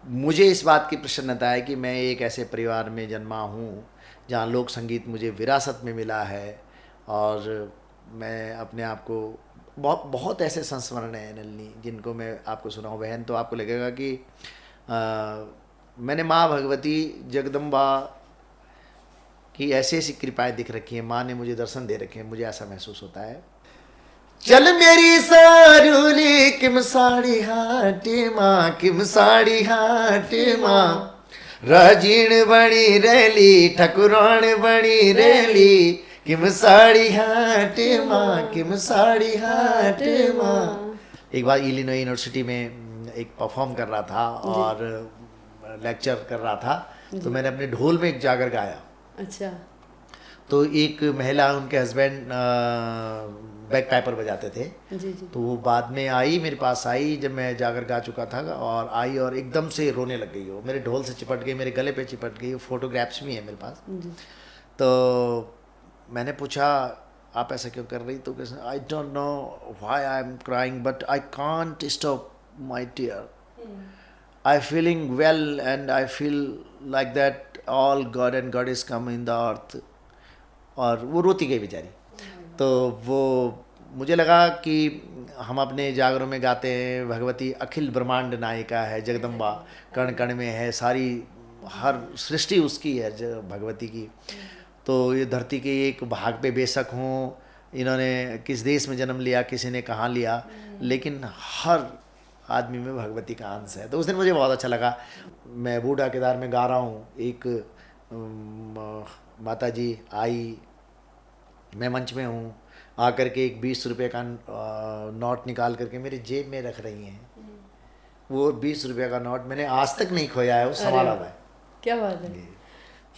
मुझे इस बात की प्रसन्नता है कि मैं एक ऐसे परिवार में जन्मा हूँ जहाँ लोक संगीत मुझे विरासत में मिला है। और मैं अपने आप को बहुत बहुत ऐसे संस्मरण हैं नलनी, जिनको मैं आपको सुनाऊँ बहन, तो आपको लगेगा कि मैंने माँ भगवती जगदम्बा की ऐसी ऐसी कृपाएं दिख रखी हैं, माँ ने मुझे दर्शन दे रखे हैं, मुझे ऐसा महसूस होता है। चल मेरी सारूली किम साड़ी हाट माँ, किम साड़ी हाट माँ, राजीण बनी रैली ठकुरान बनी रैली, किम साड़ी हाट माँ, किम साड़ी हाट माँ। एक बार इलिनॉय यूनिवर्सिटी में एक परफॉर्म कर रहा था जी। और लेक्चर कर रहा था, तो जी। मैंने अपने ढोल में एक जागर गाया। अच्छा। तो एक महिला, उनके हस्बैंड बैक पाइपर बजाते थे, जी। जी। तो वो बाद में आई, मेरे पास आई जब मैं जाकर गा चुका था, और आई और एकदम से रोने लग गई। वो मेरे ढोल से चिपट गई, मेरे गले पे चिपट गई, फोटोग्राफ्स भी हैं मेरे पास। जी। तो मैंने पूछा आप ऐसा क्यों कर रही, तो कैसे, I don't know why I am crying but I can't stop my tear, I feeling well and I feel like that all God and God is come in the earth. और वो रोती गई बेचारी। तो वो मुझे लगा कि हम अपने जागरों में गाते हैं भगवती अखिल ब्रह्मांड नायिका है, जगदम्बा कण कण में है, सारी हर सृष्टि उसकी है भगवती की। तो ये धरती के एक भाग पे बेशक हों, इन्होंने किस देश में जन्म लिया, किसी ने कहाँ लिया, लेकिन हर आदमी में भगवती का अंश है। तो उस दिन मुझे बहुत अच्छा लगा। मैं बूढ़ा केदार में गा रहा हूँ, एक माता जी आई, मैं मंच में हूँ, आकर के एक 20 रुपये का नोट निकाल करके मेरी जेब में रख रही हैं। वो 20 रुपये का नोट मैंने आज तक नहीं खोया है, वो अरे संभाला वाह, हुआ है। क्या बात है।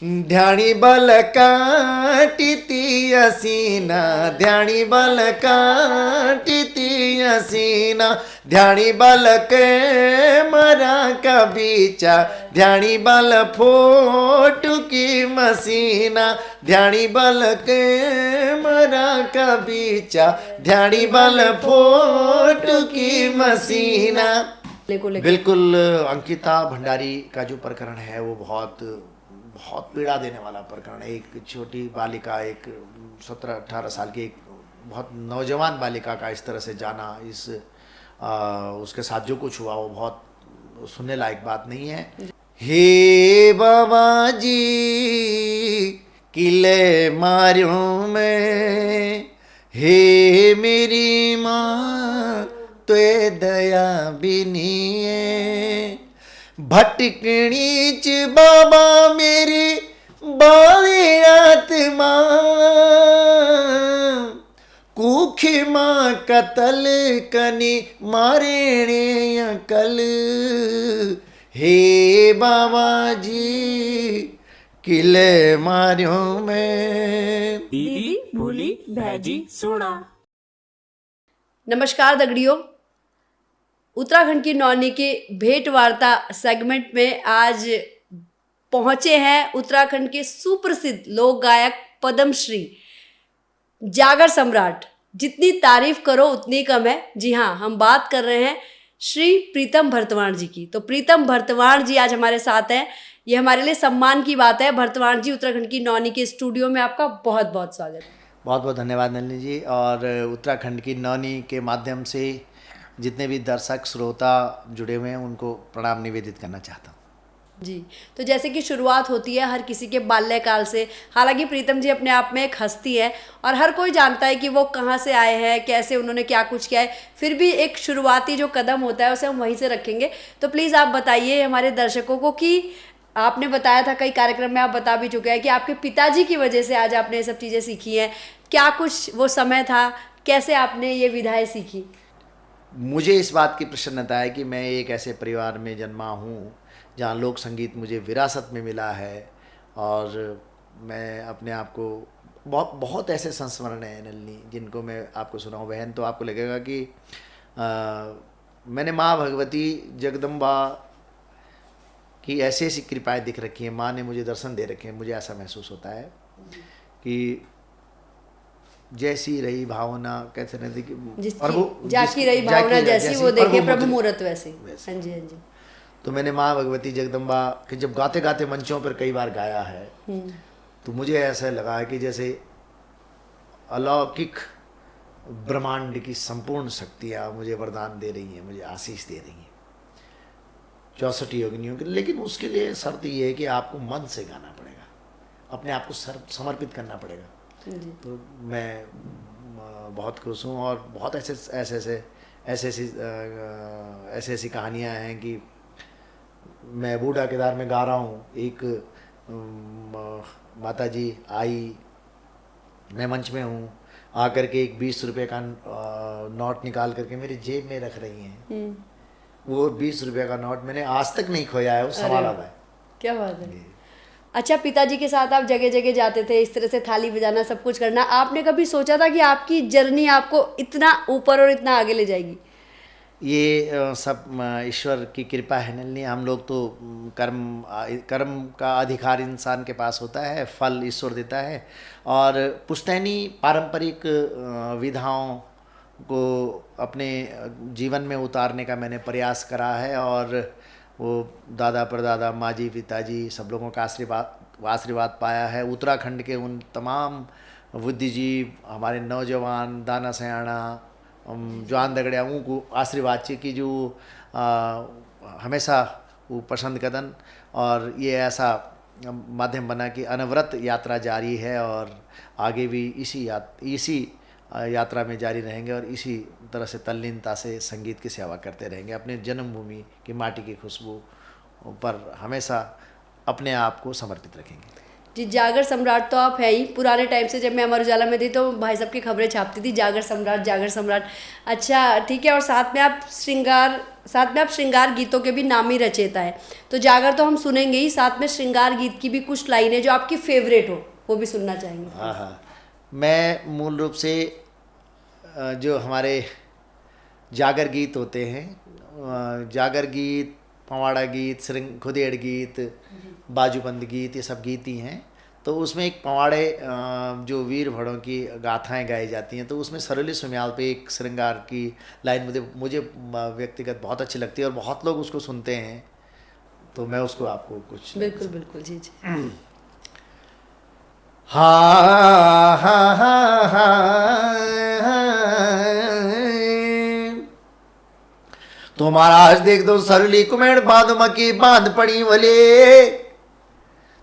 ध्यानी बल काटिती असीना, ध्यानी बल काटिती असीना, ध्यानी बल के मरा का बीचा, ध्यानी बल फोटू की मसीना, ध्यानी बल के मरा का बीचा, ध्यानी बल फोटू की मसीना। को लेके। बिल्कुल। अंकिता भंडारी का जो प्रकरण है वो बहुत बहुत पीड़ा देने वाला प्रकरण है। एक छोटी बालिका, एक 17-18 साल की एक बहुत नौजवान बालिका का इस तरह से जाना, इस उसके साथ जो कुछ हुआ वो बहुत सुनने लायक बात नहीं है। हे बाबा जी किले मार्यो में, हे मेरी माँ तो दया बिनिए, भटकनी च बाबा मेरी बाली आत्मा, कुखी माँ कतल कनी मारेणे अकल, हे बाबा जी किले मार्यो में। दीदी भूली भैजी सुना। नमस्कार दगड़ियों, उत्तराखंड की नौनी के भेंट वार्ता सेगमेंट में आज पहुंचे हैं उत्तराखंड के सुप्रसिद्ध लोक गायक पद्मश्री जागर सम्राट। जितनी तारीफ करो उतनी कम है। जी हाँ, हम बात कर रहे हैं श्री प्रीतम भरतवाण जी की। तो प्रीतम भरतवाण जी आज हमारे साथ हैं, ये हमारे लिए सम्मान की बात है। भरतवाण जी, उत्तराखंड की नौनी के स्टूडियो में आपका बहुत बहुत स्वागत है। बहुत बहुत धन्यवाद नलिनी जी। और उत्तराखंड की नौनी के माध्यम से जितने भी दर्शक श्रोता जुड़े हुए हैं उनको प्रणाम निवेदित करना चाहता हूँ। जी, तो जैसे कि शुरुआत होती है हर किसी के बाल्यकाल से। हालांकि प्रीतम जी अपने आप में एक हस्ती है और हर कोई जानता है कि वो कहाँ से आए हैं, कैसे उन्होंने क्या कुछ किया है। फिर भी एक शुरुआती जो कदम होता है उसे हम वहीं से रखेंगे। तो प्लीज़ आप बताइए हमारे दर्शकों को कि आपने बताया था, कई कार्यक्रम में आप बता भी चुके हैं कि आपके पिताजी की वजह से आज आपने ये सब चीज़ें सीखी हैं। क्या कुछ वो समय था, कैसे आपने ये विधाएँ सीखी? मुझे इस बात की प्रसन्नता है कि मैं एक ऐसे परिवार में जन्मा हूँ जहाँ लोक संगीत मुझे विरासत में मिला है। और मैं अपने आप को बहुत बहुत ऐसे संस्मरण हैं नलिनी, जिनको मैं आपको सुनाऊँ बहन, तो आपको लगेगा कि मैंने माँ भगवती जगदम्बा की ऐसी ऐसी कृपाएं दिख रखी हैं, माँ ने मुझे दर्शन दे रखे हैं, मुझे ऐसा महसूस होता है कि जैसी रही भावना, कहते रहते कि जिसकी प्रभु जाकी रही भावना जैसी वो प्रभु देखे प्रभु मुद्रित मूरत वैसी। वैसे। हाँ जी, हाँ जी। तो मैंने माँ भगवती जगदम्बा के जब गाते गाते मंचों पर कई बार गाया है, तो मुझे ऐसा लगा है कि जैसे अलौकिक ब्रह्मांड की संपूर्ण शक्तियाँ मुझे वरदान दे रही हैं, मुझे आशीष दे रही हैं 64 योगिनियों के। लेकिन उसके लिए शर्त ये है कि आपको मन से गाना पड़ेगा, अपने आप को समर्पित करना पड़ेगा। तो मैं बहुत खुश हूँ, और बहुत ऐसी कहानियाँ हैं कि मैं बूढ़ा केदार में गा रहा हूँ, एक माता जी आई, मैं मंच में हूँ, आकर के एक 20 रुपये का नोट निकाल करके मेरी जेब में रख रही हैं। वो 20 रुपये का नोट मैंने आज तक नहीं खोया है, वो संभाला हुआ है। क्या बात है। अच्छा, पिताजी के साथ आप जगह जगह जाते थे, इस तरह से थाली बजाना, सब कुछ करना, आपने कभी सोचा था कि आपकी जर्नी आपको इतना ऊपर और इतना आगे ले जाएगी? ये सब ईश्वर की कृपा है नलिनी। हम लोग तो कर्म का अधिकार इंसान के पास होता है, फल ईश्वर देता है, और पुश्तैनी पारंपरिक विधाओं को अपने जीवन में उतारने का मैंने प्रयास करा है, और वो दादा परदादा माँ जी पिताजी सब लोगों का आशीर्वाद पाया है। उत्तराखंड के उन तमाम बुद्धिजीव, हमारे नौजवान, दाना सयाना, जवान दगड़िया, उनको आशीर्वाद चाहिए कि जो हमेशा वो पसंद कदन, और ये ऐसा माध्यम बना कि अनवरत यात्रा जारी है, और आगे भी इसी यात्रा में जारी रहेंगे, और इसी तरह से तल्लीनता से संगीत की सेवा करते रहेंगे। अपने जन्मभूमि की माटी की खुशबू पर हमेशा अपने आप को समर्पित रखेंगे। जी, जागर सम्राट तो आप है ही। पुराने टाइम से जब मैं अमर उजाला में थी तो भाई साहब की खबरें छापती थी, जागर सम्राट, जागर सम्राट। अच्छा, ठीक है। और साथ में आप श्रृंगार गीतों के भी नामी रचयिता है। तो जागर तो हम सुनेंगे ही, साथ में श्रृंगार गीत की भी कुछ लाइनें जो आपकी फेवरेट हो वो भी सुनना चाहेंगे। हाँ हाँ, मैं मूल रूप से जो हमारे जागर गीत होते हैं, जागर गीत, पवाड़ा गीत, खुदेड़ गीत, बाजूबंद गीत, ये सब गीत ही हैं। तो उसमें एक पवाड़े जो वीर भड़ों की गाथाएं गाई जाती हैं, तो उसमें सरोली सुम्याल पे एक श्रृंगार की लाइन मुझे व्यक्तिगत बहुत अच्छी लगती है, और बहुत लोग उसको सुनते हैं, तो मैं उसको आपको कुछ। बिल्कुल बिल्कुल, जी जी। हाँ हाँ हाँ हाँ, तो महाराज देख दो सरुली कुमेड़ बांध की बांध पड़ी वले,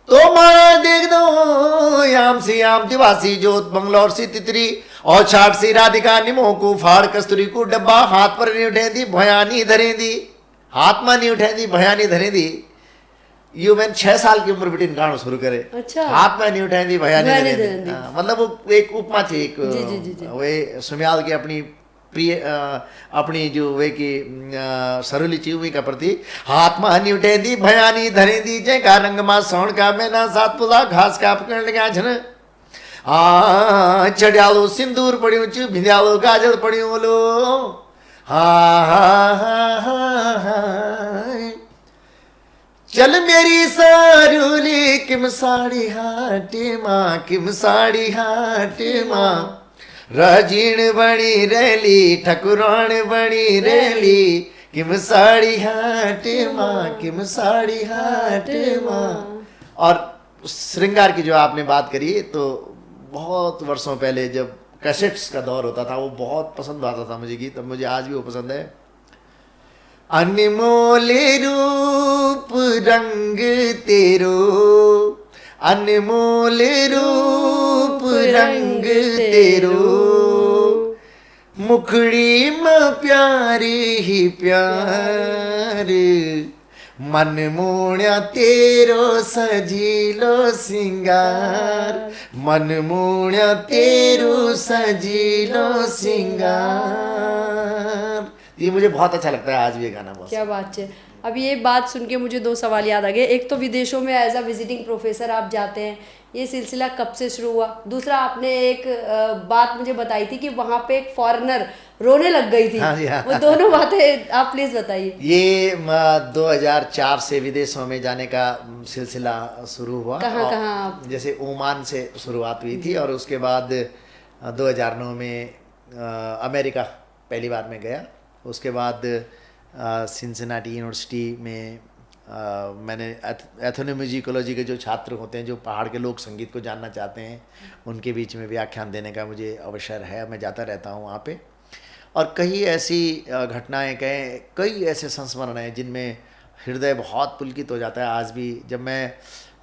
तो महाराज देख दो याम सी याम दिवासी जोत बंगलौर सी तितरी, और छाट सी राधिका निमो को फाड़ कस्तूरी को डब्बा, हाथ पर नहीं उठे दी भयानी धरे दी, हाथ में नहीं उठे दी भयानी धरे दी। यू मैंने 6 साल की उम्र बेटी गाना शुरू करे। अच्छा। हाथ में नहीं उठाई दी भयानी धरे दी। मतलब वो एक उपमा थी, एक वे सुम्याल की अपनी प्रिय अपनी जो वे की सरुली चिवी का प्रति, हाथ में नहीं उठे दी भयानी धरे दी, जय का रंग मा सौण का मैना सात पुला घास का पकड़ लगा छन, चढ़ियालो सिंदूर पड़ियो चु भिंद्यालो गाजर पड़ियो लो, हा हा हा हा, चल मेरी सरुली किम साड़ी हाटे माँ, किम साड़ी हाटे माँ, राजीण बनी रैली ठकुरान बनी रैली, किम साड़ी हाट माँ, किम साड़ी हाट माँ। और श्रृंगार की जो आपने बात करी, तो बहुत वर्षों पहले जब कैसेट्स का दौर होता था, वो बहुत पसंद आता था मुझे गीत, अब मुझे आज भी वो पसंद है। अनमोल रूप रंग तेरो, अनमोल रूप रंग तेरो, मुखड़ी में प्यारे ही प्यार, मन मोण्या तेरो सजीलो सिंगार, मन मोण्या तेरो सजीलो सिंगार। ये मुझे बहुत अच्छा लगता है आज भी ये गाना। बहुत क्या बात है। अब ये बात सुन के मुझे 2 सवाल याद आ गए। एक तो विदेशों में एज अ विजिटिंग प्रोफेसर आप जाते हैं, ये सिलसिला कब से शुरू हुआ? दूसरा, आपने एक बात मुझे बताई थी कि वहाँ पे एक फॉरेनर रोने लग गई थी। हाँ जी, हाँ। वो दोनों बातें आप प्लीज बताइए। ये 2004 से विदेशों में जाने का सिलसिला शुरू हुआ। कहाँ? जैसे ओमान से शुरुआत हुई थी, और उसके बाद 2009 में अमेरिका पहली बार में गया। उसके बाद सिंसिनाटी यूनिवर्सिटी में मैंने एथनोम्यूजिकोलॉजी के जो छात्र होते हैं, जो पहाड़ के लोक संगीत को जानना चाहते हैं, उनके बीच में व्याख्यान देने का मुझे अवसर है। मैं जाता रहता हूँ वहाँ पे। और कई ऐसी घटनाएं, कई ऐसे संस्मरण हैं जिनमें हृदय बहुत पुलकित हो जाता है आज भी। जब मैं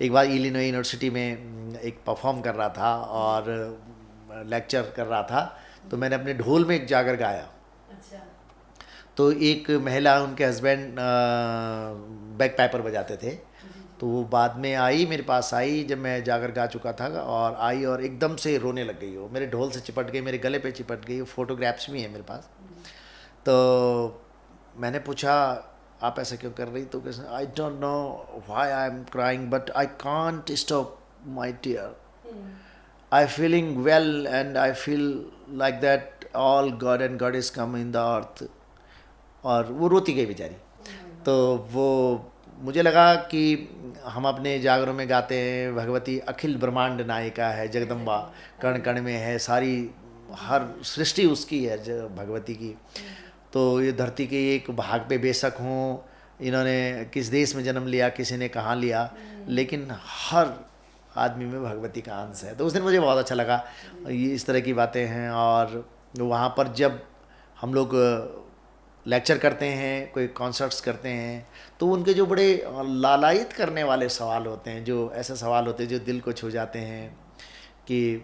एक बार इलिनॉय यूनिवर्सिटी में एक परफॉर्म कर रहा था और लेक्चर कर रहा था, तो मैंने अपने ढोल में एक जागर गाया। अच्छा। तो एक महिला, उनके हस्बैंड बैक पाइपर बजाते थे, तो वो बाद में आई, मेरे पास आई जब मैं जागर गा चुका था, और आई और एकदम से रोने लग गई। वो मेरे ढोल से चिपट गई, मेरे गले पे चिपट गई। फोटोग्राफ्स भी हैं मेरे पास। तो मैंने पूछा आप ऐसा क्यों कर रही? तो कैसे, I don't know why I am crying but I can't stop my tear. I feeling well and I feel like that all God and Goddess come in the earth। और वो रोती गई बेचारी। तो वो मुझे लगा कि हम अपने जागरों में गाते हैं भगवती अखिल ब्रह्मांड नायिका है, जगदम्बा कण कण में है, सारी हर सृष्टि उसकी है भगवती की। तो ये धरती के एक भाग पे बेशक हों, इन्होंने किस देश में जन्म लिया, किसी ने कहाँ लिया, लेकिन हर आदमी में भगवती का अंश है। तो उस दिन मुझे बहुत अच्छा लगा। ये इस तरह की बातें हैं। और वहाँ पर जब हम लोग लेक्चर करते हैं, कोई कॉन्सर्ट्स करते हैं, तो उनके जो बड़े लालायित करने वाले सवाल होते हैं, जो ऐसे सवाल होते हैं जो दिल को छू जाते हैं, कि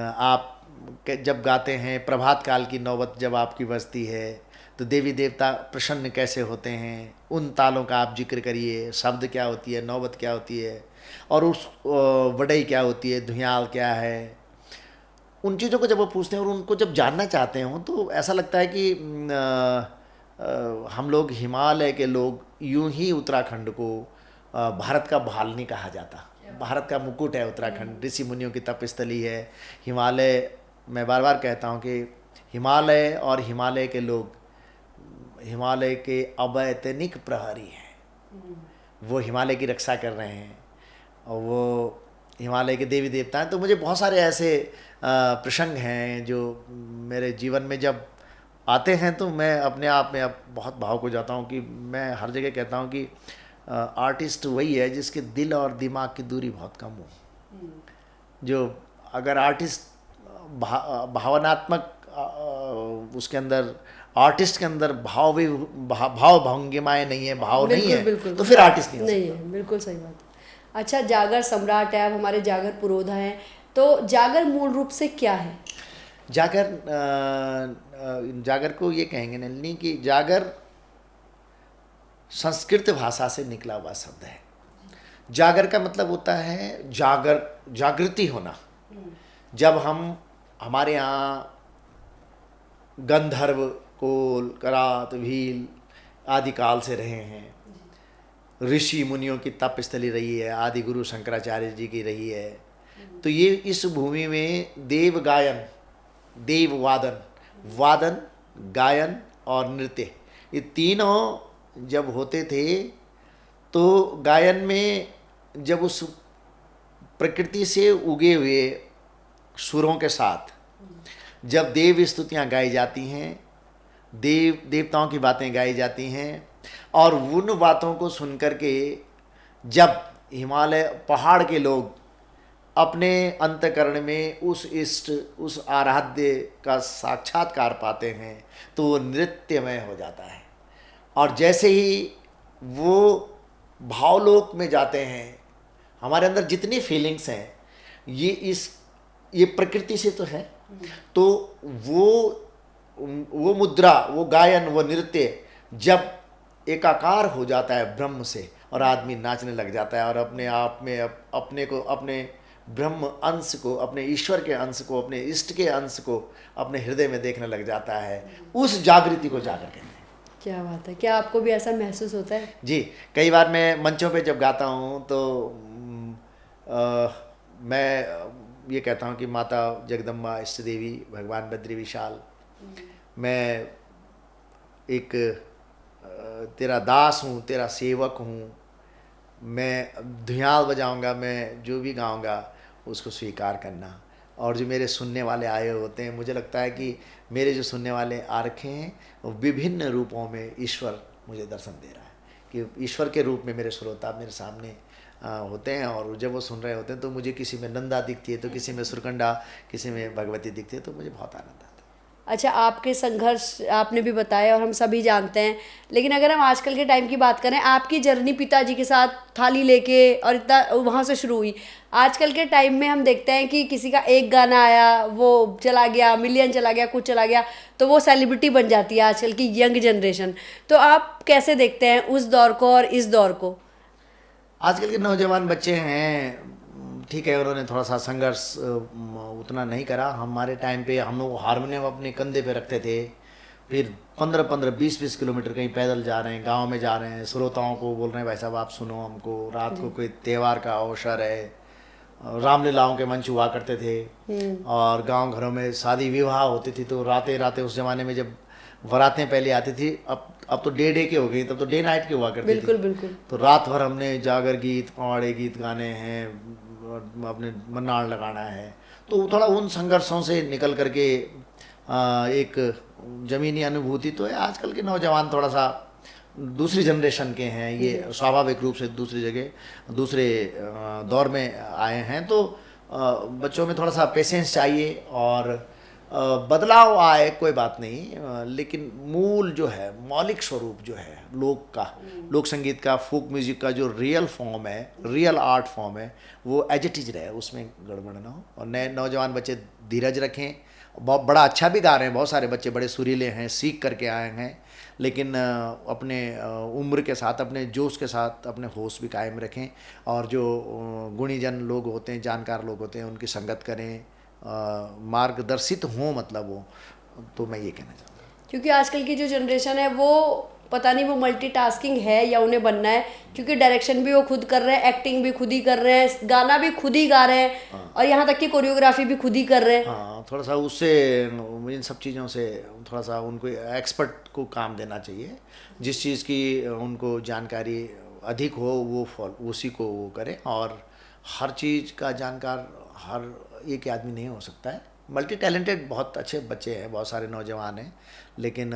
आप जब गाते हैं प्रभात काल की नौबत जब आपकी बजती है तो देवी देवता प्रसन्न कैसे होते हैं, उन तालों का आप जिक्र करिए। शब्द क्या होती है, नौबत क्या होती है, और उस वडई क्या होती है, धुयाल क्या है। उन चीज़ों को जब वो पूछते हैं और उनको जब जानना चाहते हो, तो ऐसा लगता है कि हम लोग हिमालय के लोग यूं ही उत्तराखंड को भारत का भालनी कहा जाता। भारत का मुकुट है उत्तराखंड, ऋषि मुनियों की तपस्थली है हिमालय। मैं बार बार कहता हूँ कि हिमालय और हिमालय के लोग हिमालय के अवैतनिक प्रहरी हैं। वो हिमालय की रक्षा कर रहे हैं और वो हिमालय के देवी देवता हैं। तो मुझे बहुत सारे ऐसे प्रसंग हैं जो मेरे जीवन में जब आते हैं तो मैं अपने आप में अब बहुत भावुक हो जाता हूँ। कि मैं हर जगह कहता हूँ कि आर्टिस्ट वही है जिसके दिल और दिमाग की दूरी बहुत कम हो। जो अगर आर्टिस्ट भावनात्मक, उसके अंदर आर्टिस्ट के अंदर भाव भंगिमाएं नहीं है, भाव नहीं है, बिल्कुल, तो फिर आर्टिस्ट नहीं हो नहीं है। बिल्कुल सही बात है। अच्छा, जागर सम्राट है, आप हमारे जागर पुरोधा हैं, तो जागर मूल रूप से क्या है? जागर को ये कहेंगे नलिनी कि जागर संस्कृत भाषा से निकला हुआ शब्द है। जागर का मतलब होता है जागृति होना। जब हमारे यहाँ गंधर्व, कोल, करात, भील आदि काल से रहे हैं, ऋषि मुनियों की तपस्थली रही है, आदि गुरु शंकराचार्य जी की रही है, तो ये इस भूमि में देव गायन, देव वादन, गायन और नृत्य, ये तीनों जब होते थे, तो गायन में जब उस प्रकृति से उगे हुए सुरों के साथ जब देव स्तुतियाँ गाई जाती हैं, देवताओं की बातें गाई जाती हैं, और उन बातों को सुनकर के जब हिमालय पहाड़ के लोग अपने अंतःकरण में उस इष्ट, उस आराध्य का साक्षात्कार पाते हैं, तो वो नृत्यमय हो जाता है। और जैसे ही वो भावलोक में जाते हैं, हमारे अंदर जितनी फीलिंग्स हैं ये प्रकृति से तो है, तो वो मुद्रा, वो गायन, वो नृत्य जब एकाकार हो जाता है ब्रह्म से, और आदमी नाचने लग जाता है और अपने आप में अपने को, अपने ब्रह्म अंश को, अपने ईश्वर के अंश को, अपने इष्ट के अंश को अपने हृदय में देखने लग जाता है, उस जागृति को जागर कहते हैं। क्या बात है, क्या आपको भी ऐसा महसूस होता है? जी, कई बार मैं मंचों पे जब गाता हूँ तो मैं ये कहता हूँ कि माता जगदम्बा, इष्ट देवी, भगवान बद्री विशाल, मैं एक तेरा दास हूँ, तेरा सेवक हूँ, मैं धुयाल बजाऊँगा, मैं जो भी गाऊँगा उसको स्वीकार करना। और जो मेरे सुनने वाले आए होते हैं, मुझे लगता है कि मेरे जो सुनने वाले आ रखे हैं वो विभिन्न रूपों में ईश्वर मुझे दर्शन दे रहा है। कि ईश्वर के रूप में मेरे श्रोता मेरे सामने होते हैं, और जब वो सुन रहे होते हैं तो मुझे किसी में नंदा दिखती है, तो किसी में सुरकंडा, किसी में भगवती दिखती है, तो मुझे बहुत आनंद आता है। अच्छा, आपके संघर्ष आपने भी बताया और हम सभी जानते हैं, लेकिन अगर हम आजकल के टाइम की बात करें, आपकी जर्नी पिताजी के साथ थाली लेके और इतना वहाँ से शुरू हुई। आजकल के टाइम में हम देखते हैं कि किसी का एक गाना आया, वो चला गया, मिलियन चला गया, कुछ चला गया, तो वो सेलिब्रिटी बन जाती है आजकल की यंग जनरेशन। तो आप कैसे देखते हैं उस दौर को और इस दौर को? आजकल के नौजवान बच्चे हैं, ठीक है, उन्होंने थोड़ा सा संघर्ष उतना नहीं करा। हमारे टाइम पे हम लोग हारमोनियम अपने कंधे पे रखते थे, फिर 15-15, 20-20 किलोमीटर कहीं पैदल जा रहे हैं, गांव में जा रहे हैं, श्रोताओं को बोल रहे हैं भाई साहब आप सुनो हमको, रात को कोई त्यौहार का अवसर है, रामलीलाओं के मंच हुआ करते थे, और गांव घरों में शादी विवाह होती थी, तो रातें रातें उस जमाने में जब बारातें पहले आती थी, अब तो डे की हो गई, तब तो डे नाइट की हुआ करती बिल्कुल थी। बिल्कुल। तो रात भर हमने जागर गीत, पवाड़े गीत गाने हैं, अपने मन्नाड़ लगाना है, तो थोड़ा उन संघर्षों से निकल करके एक ज़मीनी अनुभूति तो है। आजकल के नौजवान थोड़ा सा दूसरी जनरेशन के हैं, ये स्वाभाविक रूप से दूसरी जगह दूसरे दौर में आए हैं, तो बच्चों में थोड़ा सा पेशेंस चाहिए, और बदलाव आए कोई बात नहीं, लेकिन मूल जो है, मौलिक स्वरूप जो है लोक संगीत का, फोक म्यूजिक का जो रियल फॉर्म है, रियल आर्ट फॉर्म है, वो एज इट इज रहे, उसमें गड़बड़ ना हो। और नए नौजवान बच्चे धीरज रखें, बहुत बड़ा अच्छा भी गा रहे हैं, बहुत सारे बच्चे बड़े सुरीले हैं, सीख करके आए हैं, लेकिन अपने उम्र के साथ, अपने जोश के साथ अपने होश भी कायम रखें, और जो गुणीजन लोग होते हैं, जानकार लोग होते हैं, उनकी संगत करें, मार्गदर्शित हों, मतलब वो, तो मैं ये कहना चाहता हूँ। क्योंकि आजकल की जो जनरेशन है वो पता नहीं वो मल्टीटास्किंग है या उन्हें बनना है, क्योंकि डायरेक्शन भी वो खुद कर रहे हैं, एक्टिंग भी खुद ही कर रहे हैं, गाना भी खुद ही गा रहे हैं, और यहाँ तक कि कोरियोग्राफी भी खुद ही कर रहे हैं। हाँ, थोड़ा सा उससे, इन सब चीज़ों से थोड़ा सा उनको एक्सपर्ट को काम देना चाहिए, जिस चीज़ की उनको जानकारी अधिक हो वो उसी को वो करें, और हर चीज़ का जानकार हर एक आदमी नहीं हो सकता है। मल्टी टैलेंटेड बहुत अच्छे बच्चे हैं, बहुत सारे नौजवान हैं, लेकिन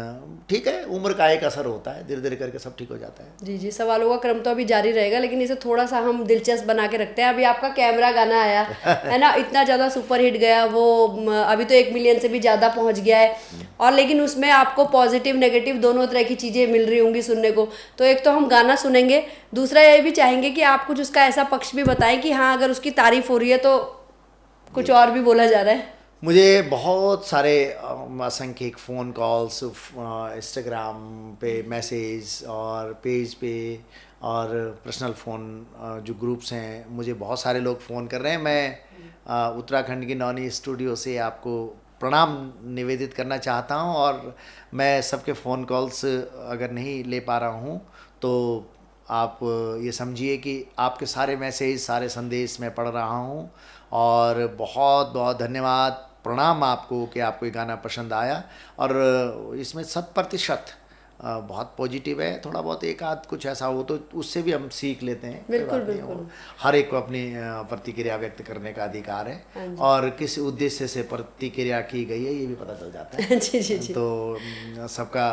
ठीक है, उम्र का एक असर होता है, धीरे धीरे करके सब ठीक हो जाता है। जी जी, सवालों का क्रम तो अभी जारी रहेगा, लेकिन इसे थोड़ा सा हम दिलचस्प बना के रखते हैं। अभी आपका कैमरा गाना आया है ना, इतना ज़्यादा सुपर हिट गया वो, अभी तो 1 मिलियन से भी ज़्यादा पहुंच गया है, और लेकिन उसमें आपको पॉजिटिव नेगेटिव दोनों तरह की चीज़ें मिल रही होंगी सुनने को। तो एक तो हम गाना सुनेंगे, दूसरा ये भी चाहेंगे कि आप कुछ उसका ऐसा पक्ष भी बताएं कि हाँ, अगर उसकी तारीफ हो रही है तो कुछ और भी बोला जा रहा है। मुझे बहुत सारे असंख्य फ़ोन कॉल्स, इंस्टाग्राम पे मैसेज, और पेज पे, और पर्सनल फ़ोन जो ग्रुप्स हैं, मुझे बहुत सारे लोग फ़ोन कर रहे हैं। मैं उत्तराखंड की नौनी स्टूडियो से आपको प्रणाम निवेदित करना चाहता हूं, और मैं सबके फ़ोन कॉल्स अगर नहीं ले पा रहा हूं तो आप ये समझिए कि आपके सारे मैसेज, सारे संदेश मैं पढ़ रहा हूं, और बहुत बहुत धन्यवाद, प्रणाम आपको कि आपको ये गाना पसंद आया। और इसमें 100% बहुत पॉजिटिव है, थोड़ा बहुत एक आध कुछ ऐसा हो तो उससे भी हम सीख लेते हैं। बिल्कुल बिल्कुल, हर एक को अपनी प्रतिक्रिया व्यक्त करने का अधिकार है, और किस उद्देश्य से प्रतिक्रिया की गई है ये भी पता चल जाता है। जी जी जी। तो सबका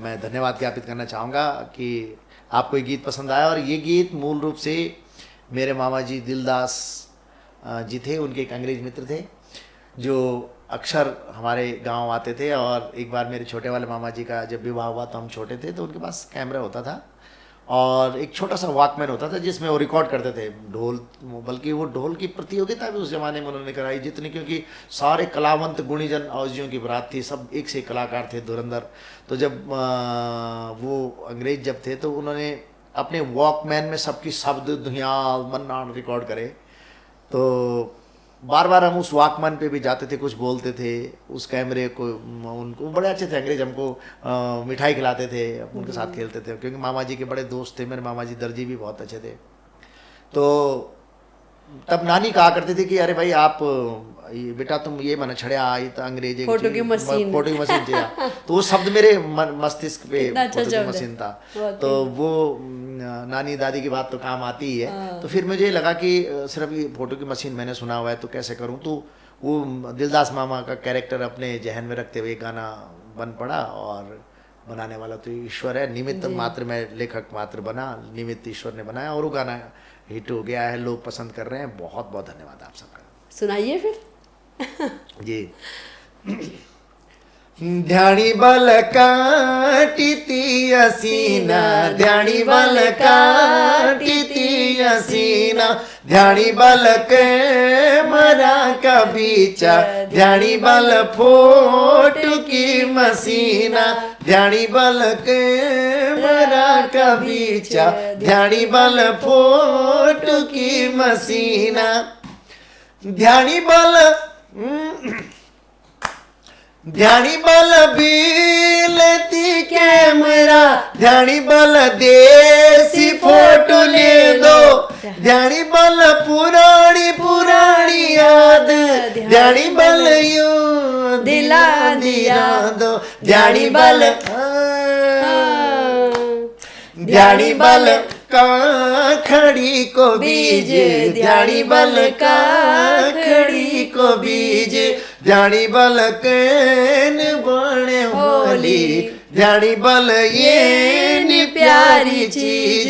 मैं धन्यवाद ज्ञापित करना चाहूँगा कि आपको ये गीत पसंद आया। और ये गीत मूल रूप से मेरे मामा जी दिलदास जी थे, उनके एक अंग्रेज मित्र थे जो अक्सर हमारे गांव आते थे। और एक बार मेरे छोटे वाले मामा जी का जब विवाह हुआ तो हम छोटे थे, तो उनके पास कैमरा होता था और एक छोटा सा वॉकमैन होता था जिसमें वो रिकॉर्ड करते थे ढोल। बल्कि वो ढोल की प्रतियोगिता भी उस ज़माने में उन्होंने कराई जितनी, क्योंकि सारे कलावंत गुणीजन औजियों की बारात थी, सब एक से कलाकार थे धुरंधर। तो जब वो अंग्रेज जब थे तो उन्होंने अपने वॉकमैन में सबकी शब्द धुयाल मन्नाड़ रिकॉर्ड करे। तो बार बार हम उस वॉकमैन पे भी जाते थे, कुछ बोलते थे उस कैमरे को। उनको बड़े अच्छे थे अंग्रेज, हमको मिठाई खिलाते थे, उनके साथ खेलते थे, क्योंकि मामा जी के बड़े दोस्त थे। मेरे मामा जी दर्जी भी बहुत अच्छे थे। तो तब नानी कहा करते थे कि अरे भाई आप बेटा तुम ये मन छड़िया आई तो अंग्रेज फोटो की मशीन चाहिए। तो वो शब्द मेरे मस्तिष्क पे फोटो की मशीन था। तो वो नानी दादी की बात तो काम आती ही है। तो फिर मुझे लगा कि सिर्फ ये फोटो की मशीन मैंने सुना हुआ है तो कैसे करूं। तो वो दिलदास मामा का कैरेक्टर अपने जहन में रखते हुए गाना बन पड़ा और बनाने वाला तो ईश्वर है, निमित्त मात्र मैं लेखक मात्र बना, निमित्त ईश्वर ने बनाया और वो गाना हिट हो गया है, लोग पसंद कर रहे हैं। बहुत बहुत धन्यवाद आप सबका। सुनाइए फिर। जी। ध्यानी बल काटी हसीना, ध्यानी बल काटी हसीना, ध्यानी बल के मरा का बीचा, ध्यानी बल फोट की मसीना, ध्यानी बल के मरा का बीचा, ध्यानी बल फोट की मसीना, ध्यानी बल ध्यानी बल बीलती कैमरा, ध्यानी बल देसी फोटो ले दो, ध्यानी बल पुरानी पुरानी याद, ध्यानी बल यूं दिला दिया दो, ध्यानी बल ध्यानी बल का खड़ी को बीज, ध्यानी बल का खड़ी को बीज, ध्यानी बल केन बने होली, ध्यानी बल ये नी प्यारी चीज।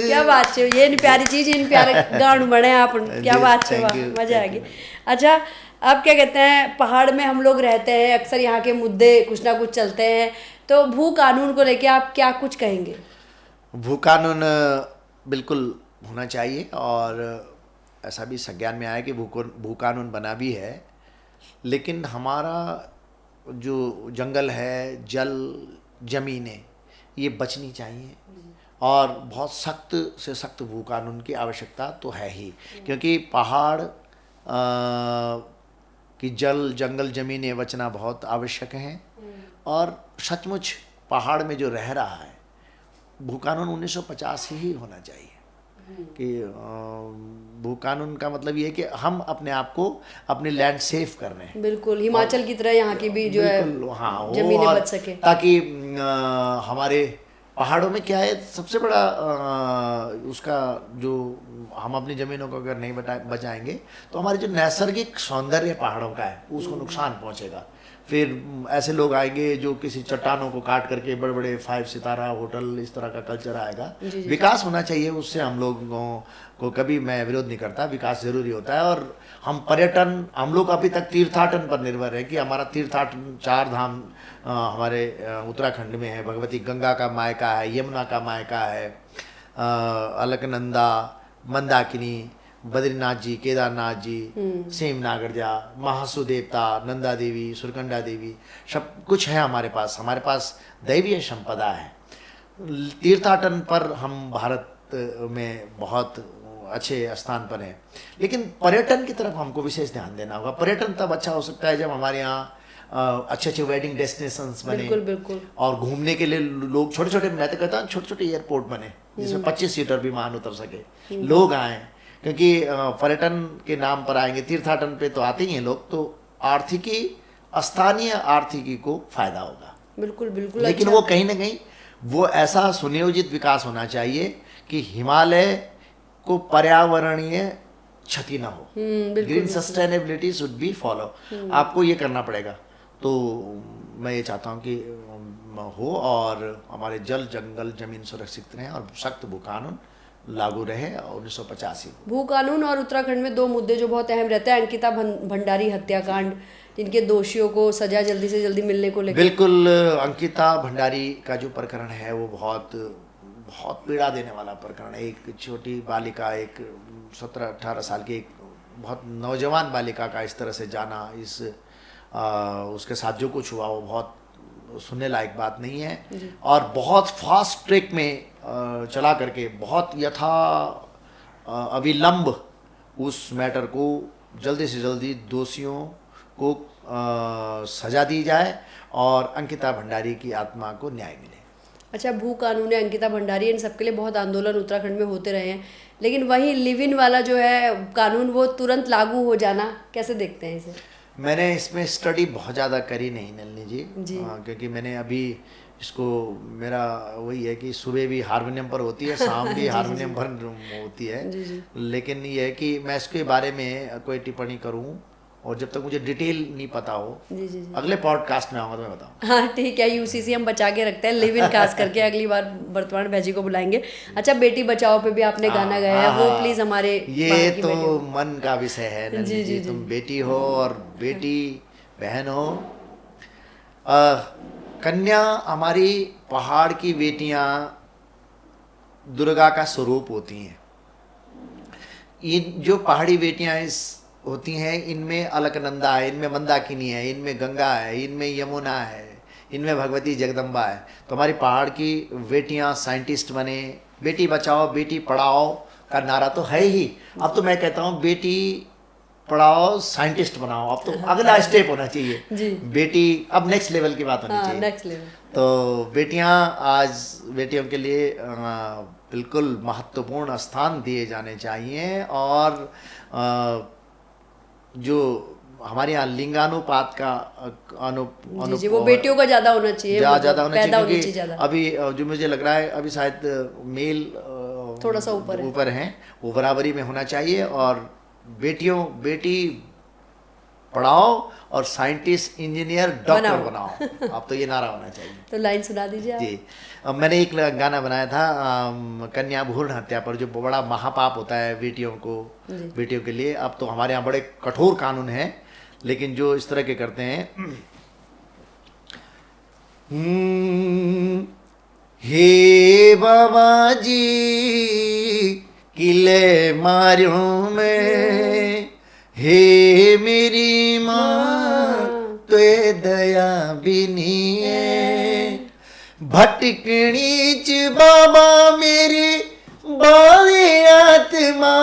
क्या बात है, ये नी प्यारी चीज, इन प्यारे गान बने आप, क्या बात है, मजा आ गया। अच्छा, अब क्या कहते हैं, पहाड़ में हम लोग रहते हैं, अक्सर यहाँ के मुद्दे कुछ ना कुछ चलते हैं, तो भू कानून को लेके आप क्या कुछ कहेंगे? भू कानून बिल्कुल होना चाहिए और ऐसा भी संज्ञान में आया कि भू कानून बना भी है, लेकिन हमारा जो जंगल है, जल, ज़मीनें, ये बचनी चाहिए और बहुत सख्त से सख्त भू कानून की आवश्यकता तो है ही, क्योंकि पहाड़ की जल, जंगल, ज़मीनें बचना बहुत आवश्यक हैं। और सचमुच पहाड़ में जो रह रहा है, भू कानून 1950 ही होना चाहिए कि भू कानून का मतलब ये है कि हम अपने आप को, अपनी लैंड सेफ कर रहे हैं। बिल्कुल, हिमाचल की तरह यहाँ की भी जो है जमीनें बच सके, ताकि हमारे पहाड़ों में क्या है, सबसे बड़ा उसका जो हम अपनी ज़मीनों को अगर नहीं बचाएंगे तो हमारे जो नैसर्गिक सौंदर्य पहाड़ों का है उसको नुकसान पहुंचेगा। फिर ऐसे लोग आएंगे जो किसी चट्टानों को काट करके बड़े बड़े 5 सितारा होटल, इस तरह का कल्चर आएगा। विकास होना चाहिए, उससे हम लोगों को कभी मैं विरोध नहीं करता, विकास जरूरी होता है। और हम पर्यटन, हम लोग अभी तक तीर्थाटन पर निर्भर है कि हमारा तीर्थाटन 4 धाम हमारे उत्तराखंड में है। भगवती गंगा का मायका है, यमुना का मायका है, अलकनंदा, मंदाकिनी, बद्रीनाथ जी, केदारनाथ जी, सेम नागरजा, महासु देवता, नंदा देवी, सुरकंडा देवी, सब कुछ है हमारे पास दैवीय संपदा है। तीर्थाटन पर हम भारत में बहुत अच्छे स्थान पर हैं, लेकिन पर्यटन की तरफ हमको विशेष ध्यान देना होगा। पर्यटन तब अच्छा हो सकता है जब हमारे यहाँ अच्छे अच्छे वेडिंग डेस्टिनेशंस बने। बिल्कुल बिल्कुल। और घूमने के लिए लोग छोटे छोटे, मैं तो कहता हूँ छोटे छोटे एयरपोर्ट बने जिसमें 25 सीटर विमान उतर सके, लोग आएँ, क्योंकि पर्यटन के नाम पर आएंगे, तीर्थाटन पे तो आते ही हैं लोग, तो आर्थिकी, स्थानीय आर्थिकी को फायदा होगा। बिल्कुल बिल्कुल। लेकिन वो कहीं ना कहीं वो ऐसा सुनियोजित विकास होना चाहिए कि हिमालय को पर्यावरणीय क्षति ना हो। Green sustainability should be follow, आपको ये करना पड़ेगा। तो मैं ये चाहता हूँ कि हो और हमारे जल, जंगल, जमीन सुरक्षित रहें और सख्त भू कानून लागू रहे 1985। भू कानून और उत्तराखंड में 2 मुद्दे जो बहुत अहम रहते हैं, अंकिता भंडारी हत्याकांड, जिनके दोषियों को सजा जल्दी से जल्दी मिलने को लेकर। बिल्कुल, अंकिता भंडारी का जो प्रकरण है वो बहुत बहुत पीड़ा देने वाला प्रकरण है। एक छोटी बालिका, एक 17-18 साल की एक बहुत नौजवान बालिका का इस तरह से जाना, उसके साथ जो कुछ हुआ वो बहुत सुनने लायक बात नहीं है। और बहुत फास्ट ट्रैक में चला करके बहुत अविलंब उस मैटर को जल्दी से जल्दी दोषियों को सजा दी जाए और अंकिता भंडारी की आत्मा को न्याय मिले। अच्छा, भू कानून है, अंकिता भंडारी, इन सबके लिए बहुत आंदोलन उत्तराखंड में होते रहे हैं, लेकिन वही लिव इन वाला जो है कानून वो तुरंत लागू हो जाना, कैसे देखते हैं इसे? मैंने इसमें स्टडी बहुत ज़्यादा करी नहीं नलिनी जी, क्योंकि मैंने अभी इसको, मेरा वही है कि सुबह भी हारमोनियम पर होती है, शाम भी हारमोनियम पर होती है। लेकिन ये है कि मैं इसके बारे में कोई टिप्पणी करूं और जब तक मुझे डिटेल नहीं पता हो, जी जी जी। अगले पॉडकास्ट में आऊँगा तो मैं बताऊँ। हाँ ठीक है, यूसीसी हम बचा के रखते हैं, लिव इन कास्ट करके अगली बार वर्तमान भैजी को बुलाएंगे। अच्छा, बेटी बचाओ पे भी आपने गाना गाया है, वो प्लीज हमारे ये बाहर की तो बेटियों मन का विषय है जी, नंदी जी, जी, जी। तुम बेटी हो और बेटी बहन हो। अ, कन्या हमारी पहाड़ की बेटियां दुर्गा का स्वरूप होती हैं। इन जो पहाड़ी बेटियां इस होती हैं, इनमें अलकनंदा है, इनमें मंदाकिनी है, इनमें गंगा है, इनमें यमुना है, इनमें भगवती जगदम्बा है। तो हमारी पहाड़ की बेटियां साइंटिस्ट बने, बेटी बचाओ बेटी पढ़ाओ का नारा तो है ही। अब तो मैं कहता हूँ बेटी पढ़ाओ साइंटिस्ट बनाओ, अब तो अगला स्टेप होना चाहिए। जी। बेटी अब नेक्स्ट लेवल की बात होनी हाँ, चाहिए। Next level. तो बेटियां आज बेटियों के लिए बिल्कुल महत्वपूर्ण स्थान दिए जाने चाहिए। और जो हमारे यहाँ लिंगानुपात का जी जी, वो बेटियों का ज्यादा होना चाहिए, ज़्यादा मतलब होना पैदा चाहिए, होनी चाहिए क्योंकि ज्यादा। अभी जो मुझे लग रहा है अभी शायद मेल थोड़ा सा ऊपर है। हैं, वो बराबरी में होना चाहिए। और बेटी पढ़ाओ और साइंटिस्ट इंजीनियर डॉक्टर बनाओ। अब तो ये नारा होना चाहिए। तो लाइन सुना दीजिए आप। जी, मैंने एक गाना बनाया था कन्या भ्रूण हत्या पर, जो बड़ा महापाप होता है बेटियों के लिए। अब तो हमारे यहाँ बड़े कठोर कानून हैं, लेकिन जो इस तरह के करते हैं, हे बाबा जी किले मार्यो में, हे मेरी माँ तो दया बिनी भटकनी च बाबा मेरी बावे आत्मा,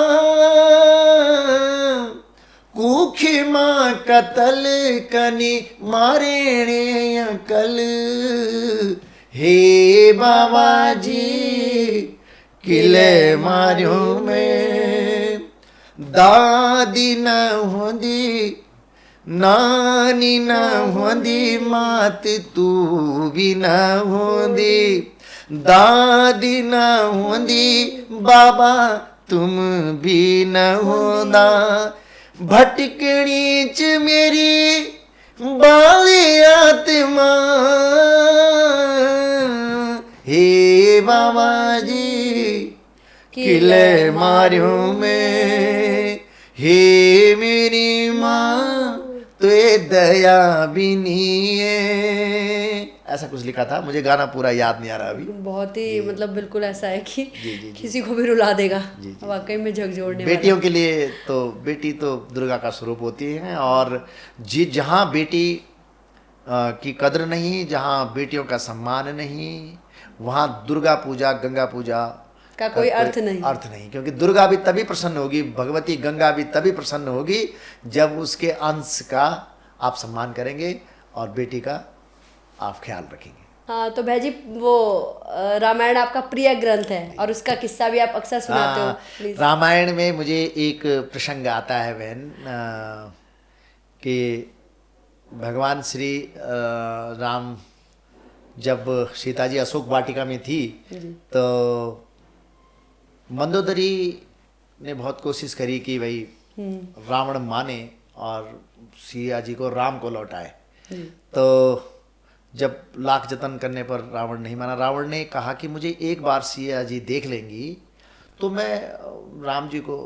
कुखी माँ कतल कनी मारेणे अकल, हे बाबा जी किले मार्यो में, दादी न होंदी नानी न होंदी मात तू भी न होंदी, दादी न होंदी बाबा तुम भी न होंदा, भटकनी च मेरी बाली आत्मा, हे बाबा जी किले मार्यो में, हे मेरी माँ तो दया भी नहीं है। ऐसा कुछ लिखा था, मुझे गाना पूरा याद नहीं आ रहा अभी। बहुत ही मतलब बिल्कुल ऐसा है कि जी, जी। किसी को भी रुला देगा, वाकई में झकझोरने वाला। बेटियों के लिए तो बेटी तो दुर्गा का स्वरूप होती है। और जहाँ बेटी की कद्र नहीं, जहाँ बेटियों का सम्मान नहीं, वहाँ दुर्गा पूजा गंगा पूजा का कोई अर्थ नहीं। क्योंकि दुर्गा भी तभी प्रसन्न होगी, भगवती गंगा भी तभी प्रसन्न होगी जब उसके अंश का आप सम्मान करेंगे और बेटी का आप ख्याल रखेंगे। हाँ, तो भाई जी वो रामायण आपका प्रिय ग्रंथ है और उसका किस्सा भी आप अक्सर सुनाते हो, प्लीज। रामायण में मुझे एक प्रसंग आता है बहन, कि भगवान श्री राम जब सीता जी अशोक वाटिका में थी, तो मंदोदरी ने बहुत कोशिश करी कि भाई रावण माने और सिया जी को राम को लौटाए। तो जब लाख जतन करने पर रावण नहीं माना। रावण ने कहा कि मुझे एक बार सिया जी देख लेंगी तो मैं राम जी को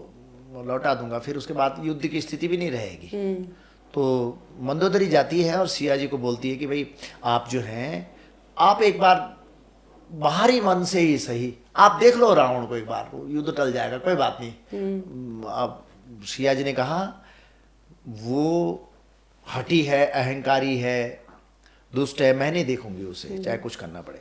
लौटा दूंगा, फिर उसके बाद युद्ध की स्थिति भी नहीं रहेगी। तो मंदोदरी जाती है और सिया जी को बोलती है कि भाई आप जो हैं, आप एक बार बाहरी मन से ही सही आप देख लो रावण को एक बार, युद्ध टल जाएगा, कोई बात नहीं। अब सिया जी ने कहा वो हठी है, अहंकारी है, दुष्ट है, मैं नहीं देखूंगी उसे, चाहे कुछ करना पड़े।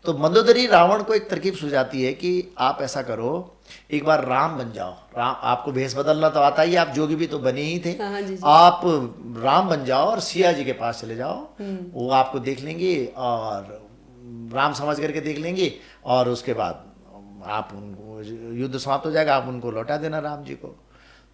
तो मंदोदरी रावण को एक तरकीब सुझाती है कि आप ऐसा करो, एक बार राम बन जाओ। राम, आपको भेष बदलना तो आता ही, आप जोगी भी तो बने ही थे। हाँ जी। आप राम बन जाओ और सिया जी के पास चले जाओ, वो आपको देख लेंगे और राम समझ करके देख लेंगे, और उसके बाद आप उनको युद्ध समाप्त हो जाएगा, आप उनको लौटा देना राम जी को।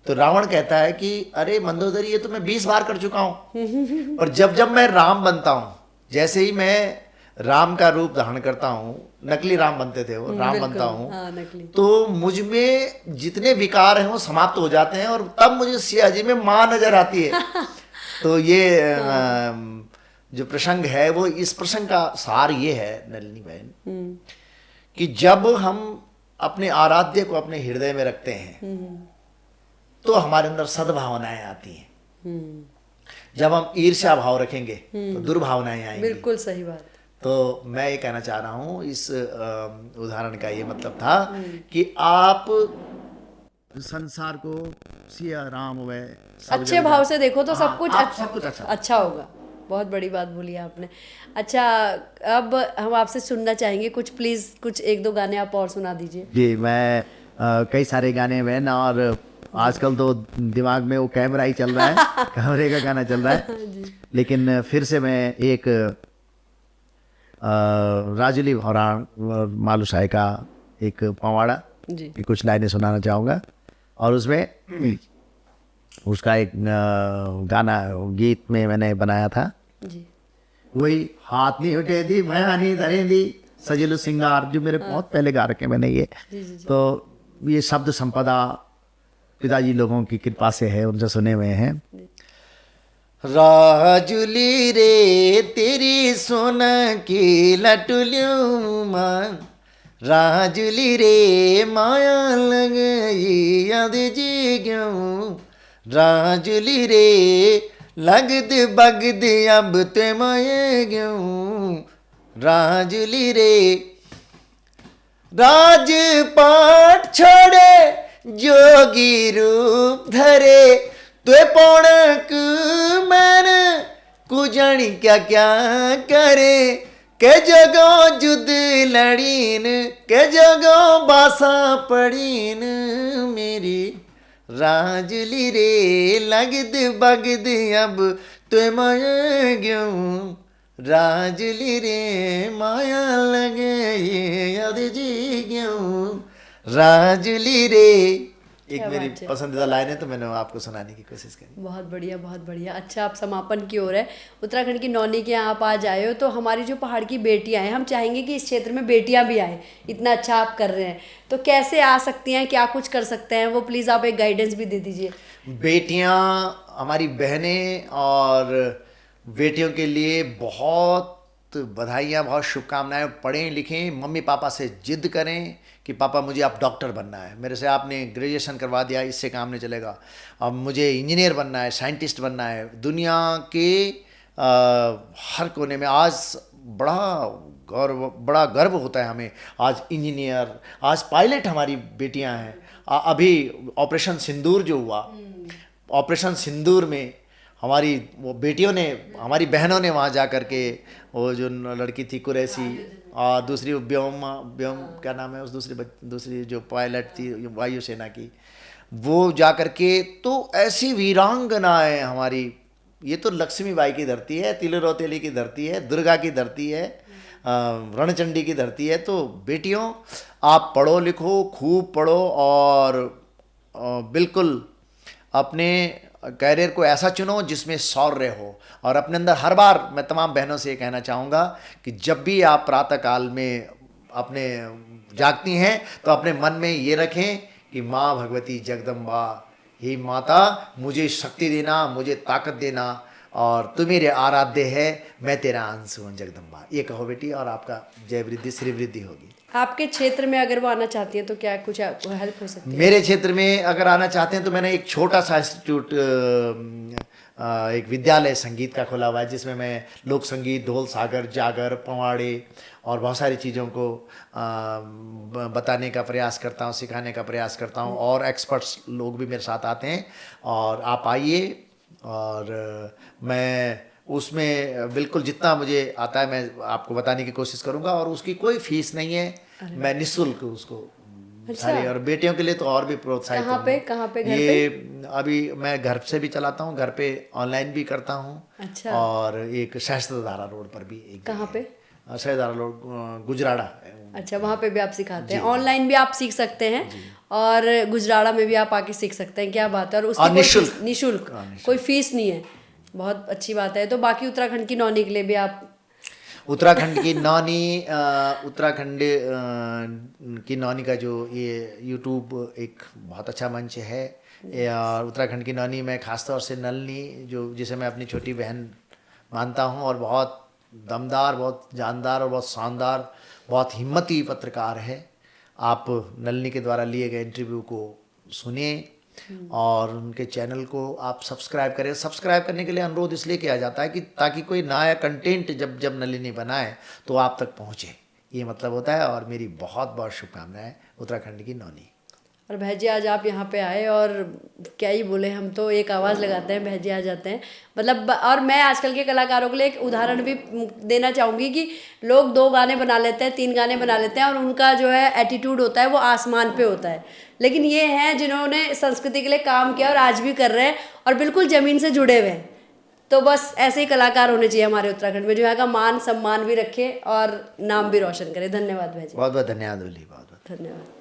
तो रावण कहता है कि अरे मंदोदरी, ये तो मैं 20 बार कर चुका हूँ, और जब जब मैं राम बनता हूँ, जैसे ही मैं राम का रूप धारण करता हूँ, नकली राम बनते थे वो, राम बनता हूँ, हाँ, नकली। तो मुझ में जितने विकार हैं वो समाप्त हो जाते हैं और तब मुझे सिया जी में माँ नजर आती है। तो ये जो प्रसंग है वो, इस प्रसंग का सार ये है नलिनी बहन, कि जब हम अपने आराध्य को अपने हृदय में रखते हैं तो हमारे अंदर सद्भावनाएं आती हैं। जब हम ईर्ष्या भाव रखेंगे तो दुर्भावनाएं आएंगी। बिल्कुल सही बात। तो मैं ये कहना चाह रहा हूँ, इस उदाहरण का ये मतलब था कि आप संसार को सिया राम व अच्छे भाव से देखो तो सब कुछ सब कुछ अच्छा होगा। बहुत बड़ी बात बोली आपने। अच्छा, अब हम आपसे सुनना चाहेंगे कुछ, प्लीज कुछ एक दो गाने आप और सुना दीजिए। जी, मैं कई सारे गाने में ना, और आजकल तो दिमाग में वो कैमरा ही चल रहा है, कैमरे का गाना चल रहा है। लेकिन फिर से मैं एक राजुली भौराण मालूशाही का एक पवाड़ा जी। की कुछ लाइनें सुनाना चाहूँगा, और उसमें उसका एक गाना गीत में मैंने बनाया था। जी। वही हाथ नहीं उठे दी भयानी धरे दी सजिलु सिंगार, जो मेरे बहुत पहले गा रखे मैंने ये। तो ये शब्द संपदा पिताजी लोगों की कृपा से है, उनसे सुने हुए हैं। राजुली रे तेरी सोना की लटुलियों मां, राजुली रे माया लग याद जी क्यों, राजुली रे लगद बगद अब ते माये क्यों, राजुली रे राजपाट छोड़े जोगी रूप धरे, त्वे पौणक मैन कुजानी क्या क्या करे, के जगो जुद लड़ीन के जगो बासा पड़ीन मेरी, राजुली रे लगद बगद अब त्वे माया क्यों, राजुली रे माया लगे याद जी क्यों, राजुली रे। एक मेरी पसंदीदा लाइन है तो मैंने आपको सुनाने की कोशिश करी। बहुत बढ़िया, बहुत बढ़िया। अच्छा, आप समापन की ओर है। उत्तराखंड की नौनी के यहाँ आप आज आए हो, तो हमारी जो पहाड़ की बेटियां हैं, हम चाहेंगे कि इस क्षेत्र में बेटियां भी आए। इतना अच्छा आप कर रहे हैं, तो कैसे आ सकती हैं, क्या कुछ कर सकते हैं, वो प्लीज़ आप एक गाइडेंस भी दे दीजिए। बेटियां हमारी बहनें, और बेटियों के लिए बहुत बधाइयाँ, बहुत शुभकामनाएं। पढ़ें लिखें, मम्मी पापा से जिद करें कि पापा मुझे आप डॉक्टर बनना है, मेरे से आपने ग्रेजुएशन करवा दिया, इससे काम नहीं चलेगा, अब मुझे इंजीनियर बनना है, साइंटिस्ट बनना है। दुनिया के हर कोने में आज बड़ा गर्व होता है हमें। आज इंजीनियर, आज पायलट हमारी बेटियां हैं। अभी ऑपरेशन सिंदूर जो हुआ, ऑपरेशन सिंदूर में हमारी वो बेटियों ने, हमारी बहनों ने वहाँ जा कर के, वो जो लड़की थी कुरैशी, और दूसरी व्योम क्या नाम है उस दूसरी जो पायलट थी वायुसेना की, वो जा कर के, तो ऐसी वीरांगनाएं हमारी। ये तो लक्ष्मीबाई की धरती है, तिलरोतेली की धरती है, दुर्गा की धरती है, रणचंडी की धरती है। तो बेटियों, आप पढ़ो लिखो, खूब पढ़ो, और बिल्कुल अपने कैरियर को ऐसा चुनो जिसमें शौर्य हो। और अपने अंदर हर बार मैं तमाम बहनों से ये कहना चाहूँगा कि जब भी आप प्रातः काल में अपने जागती हैं तो अपने मन में ये रखें कि माँ भगवती जगदम्बा, हे माता मुझे शक्ति देना, मुझे ताकत देना, और तू मेरे आराध्य है, मैं तेरा अंश हूँ जगदम्बा। ये कहो बेटी, और आपका जय वृद्धि श्री वृद्धि होगी। आपके क्षेत्र में अगर वो आना चाहती हैं तो क्या कुछ हेल्प हो सकती है? मेरे क्षेत्र में अगर आना चाहते हैं तो मैंने एक छोटा सा इंस्टीट्यूट, एक विद्यालय संगीत का खोला हुआ है, जिसमें मैं लोक संगीत, ढोल, सागर, जागर, पवाड़े और बहुत सारी चीज़ों को बताने का प्रयास करता हूँ, सिखाने का प्रयास करता हूँ। और एक्सपर्ट्स लोग भी मेरे साथ आते हैं, और आप आइए, और मैं उसमें बिल्कुल जितना मुझे आता है मैं आपको बताने की कोशिश करूँगा। और उसकी कोई फीस नहीं है, मैं निःशुल्क उसको सारे, और बेटियों के लिए तो और भी प्रोत्साहित कहाँ पे घर ये पे? अभी मैं घर से भी चलाता हूँ, घर पे ऑनलाइन भी करता हूँ। अच्छा। और एक सहस्त्रधारा रोड पर भी एक, कहाँ पे? सहस्त्रधारा रोड, गुजराड़ा। अच्छा, वहाँ पे भी आप सिखाते हैं? ऑनलाइन भी आप सीख सकते हैं, और गुजराड़ा में भी आप आके सीख सकते हैं। क्या बात है। और उसकी निःशुल्क, कोई फीस नहीं है। बहुत अच्छी बात है। तो बाकी उत्तराखंड की नौनी के लिए भी आप? उत्तराखंड की नौनी उत्तराखंड की नौनी का जो ये यूट्यूब एक बहुत अच्छा मंच है। और उत्तराखंड की नौनी में ख़ासतौर से नलनी, जो जिसे मैं अपनी छोटी बहन मानता हूँ, और बहुत दमदार, बहुत जानदार और बहुत शानदार, बहुत हिम्मती पत्रकार है। आप नलनी के द्वारा लिए गए इंटरव्यू को सुनिए और उनके चैनल को आप सब्सक्राइब करें। सब्सक्राइब करने के लिए अनुरोध इसलिए किया जाता है कि ताकि कोई नया कंटेंट जब नलिनी बनाए तो आप तक पहुंचे, ये मतलब होता है। और मेरी बहुत बहुत शुभकामनाएं उत्तराखंड की नौनी। और भैजी आज आप यहाँ पे आए और क्या ही बोले, हम तो एक आवाज़ लगाते हैं भैजी आ जाते हैं मतलब। और मैं आजकल के कलाकारों के लिए एक उदाहरण भी देना चाहूँगी कि लोग 2 गाने बना लेते हैं, 3 गाने बना लेते हैं और उनका जो है एटीट्यूड होता है वो आसमान पे होता है। लेकिन ये हैं जिन्होंने संस्कृति के लिए काम किया और आज भी कर रहे हैं और बिल्कुल ज़मीन से जुड़े हुए हैं। तो बस ऐसे ही कलाकार होने चाहिए हमारे उत्तराखंड में, जो यहाँ का मान सम्मान भी रखे और नाम भी रोशन करे। धन्यवाद भैजी। बहुत बहुत धन्यवाद ओली, बहुत बहुत धन्यवाद।